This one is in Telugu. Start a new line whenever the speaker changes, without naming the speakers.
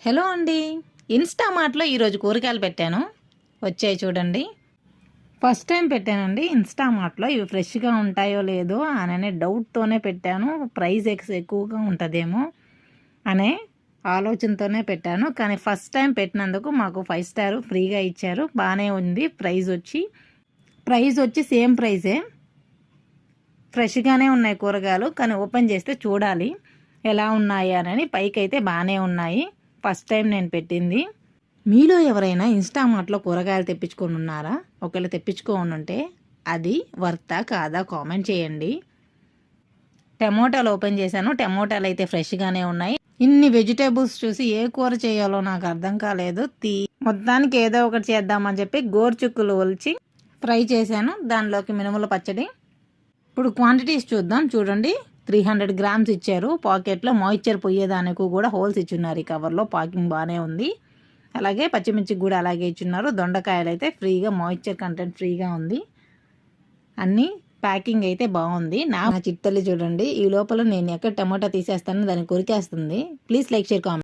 హలో అండి. ఇన్స్టామార్ట్లో ఈరోజు కూరగాయలు పెట్టాను. వచ్చాయి చూడండి. ఫస్ట్ టైం పెట్టానండి ఇన్స్టామార్ట్లో. ఇవి ఫ్రెష్గా ఉంటాయో లేదో అనే డౌట్తోనే పెట్టాను. ప్రైస్ ఎక్కువగా ఉంటుందేమో అనే ఆలోచనతోనే పెట్టాను. కానీ ఫస్ట్ టైం పెట్టినందుకు మాకు 5 స్టార్ ఫ్రీగా ఇచ్చారు. బాగానే ఉంది. ప్రైస్ వచ్చి సేమ్ ప్రైజే. ఫ్రెష్గానే ఉన్నాయి కూరగాయలు. కానీ ఓపెన్ చేస్తే చూడాలి ఎలా ఉన్నాయి అని. పైకి అయితే బాగానే ఉన్నాయి. ఫస్ట్ టైం నేను పెట్టింది. మీలో ఎవరైనా ఇన్స్టామార్ట్లో కూరగాయలు తెప్పించుకొని ఉన్నారా? ఒకవేళ తెప్పించుకొని ఉంటే అది వర్తా కాదా కామెంట్ చేయండి. టమోటాలు ఓపెన్ చేశాను. టమోటాలు అయితే ఫ్రెష్గానే ఉన్నాయి. ఇన్ని వెజిటేబుల్స్ చూసి ఏ కూర చేయాలో నాకు అర్థం కాలేదు. మొత్తానికి ఏదో ఒకటి చేద్దామని చెప్పి గోరుచుక్కులు ఒలిచి ఫ్రై చేశాను. దానిలోకి మినుముల పచ్చడి. ఇప్పుడు క్వాంటిటీస్ చూద్దాం. చూడండి, 300 గ్రామ్స్ ఇచ్చారు. పాకెట్లో మాయిశ్చర్ పోయేదానికి కూడా హోల్స్ ఇచ్చున్నారు. ఈ కవర్లో ప్యాకింగ్ బాగానే ఉంది. అలాగే పచ్చిమిర్చి కూడా అలాగే ఇచ్చున్నారు. దొండకాయలు అయితే ఫ్రీగా మాయిశ్చర్ కంటెంట్ ఫ్రీగా ఉంది. అన్నీ ప్యాకింగ్ అయితే బాగుంది. నా చిట్టల్లి చూడండి, ఈ లోపల నేను ఎక్కడ టమాటా తీసేస్తానో దాన్ని కొరికేస్తుంది. Please like share comment.